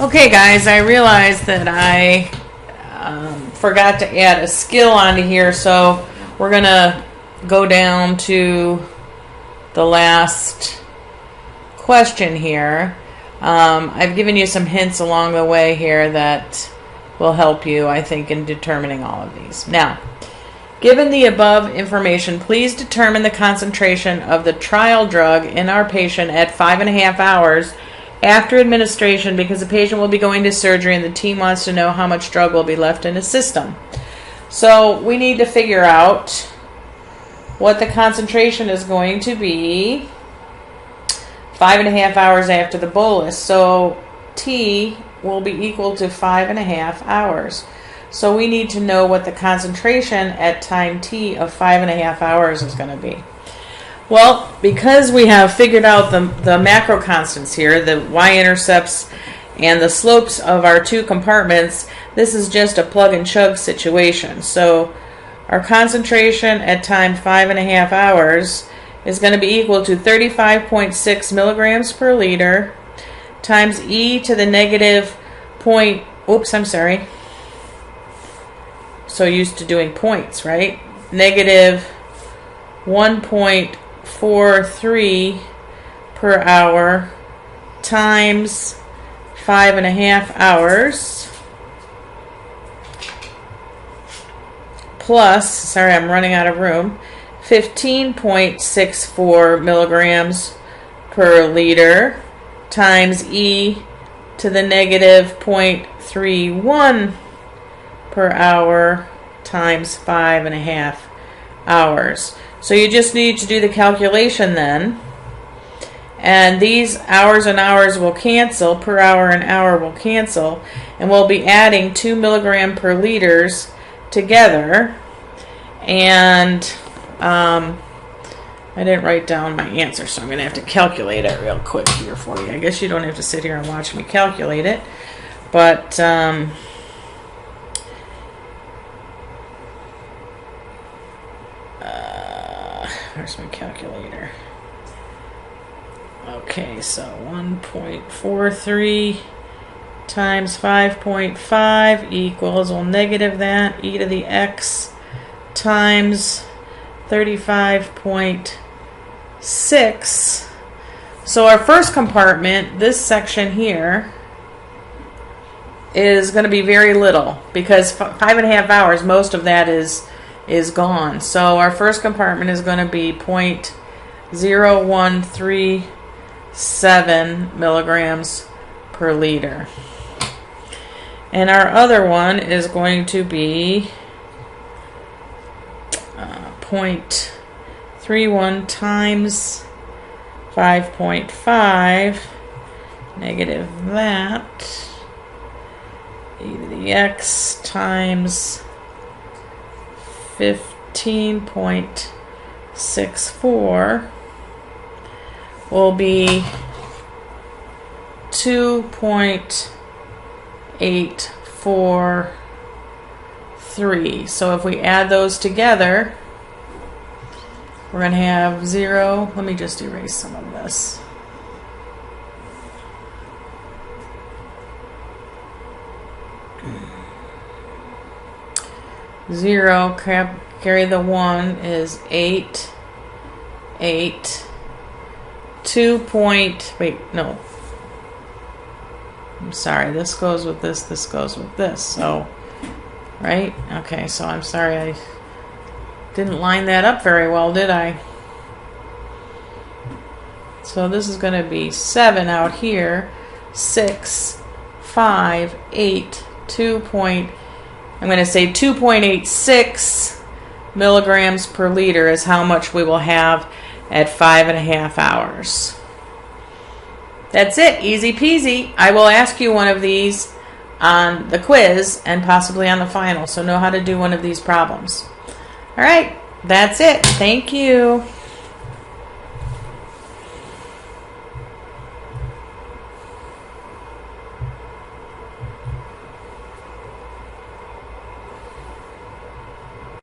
Okay, guys, I realized that I forgot to add a skill onto here, so we're going to go down to the last question here. I've given you some hints along the way here that will help you, I think, in determining all of these. Now, given the above information, please determine the concentration of the trial drug in our patient at 5.5 hours after administration, because the patient will be going to surgery and the team wants to know how much drug will be left in his system. So we need to figure out what the concentration is going to be 5.5 hours after the bolus. So T will be equal to 5.5 hours. So we need to know what the concentration at time T of 5.5 hours is going to be. Well, because we have figured out the macro constants here, the y-intercepts and the slopes of our two compartments, this is just a plug and chug situation. So our concentration at time 5.5 hours is going to be equal to 35.6 milligrams per liter times e to the negative point, so used to doing points, right? Negative 1.43 per hour times 5.5 hours plus, I'm running out of room, 15.64 milligrams per liter times e to the negative 0.31 per hour times 5.5 hours. So you just need to do the calculation then. And these hours and hours will cancel, per hour and hour will cancel, and we'll be adding 2 milligram per liters together. And I didn't write down my answer, so I'm going to have to calculate it real quick here for you. I guess you don't have to sit here and watch me calculate it, but where's my calculator? Okay, so 1.43 times 5.5 equals, we'll negative that, e to the x times 35.6. So our first compartment, this section here, is going to be very little because 5.5 hours, most of that is gone. So our first compartment is going to be 0.0137 milligrams per liter. And our other one is going to be 0.31 times 5.5, negative that, e to the x times 15.64 will be 2.843. So if we add those together, we're going to have 0. Let me just erase some of this. Zero, carry the 1 is 8, 8, 2 point, I'm sorry, this goes with this goes with this, so, right? Okay, so I'm sorry, I didn't line that up very well, did I? So this is going to be 7 out here, 6, 5, 8, 2 point, I'm going to say 2.86 milligrams per liter is how much we will have at 5.5 hours. That's it. Easy peasy. I will ask you one of these on the quiz and possibly on the final, so know how to do one of these problems. All right. That's it. Thank you.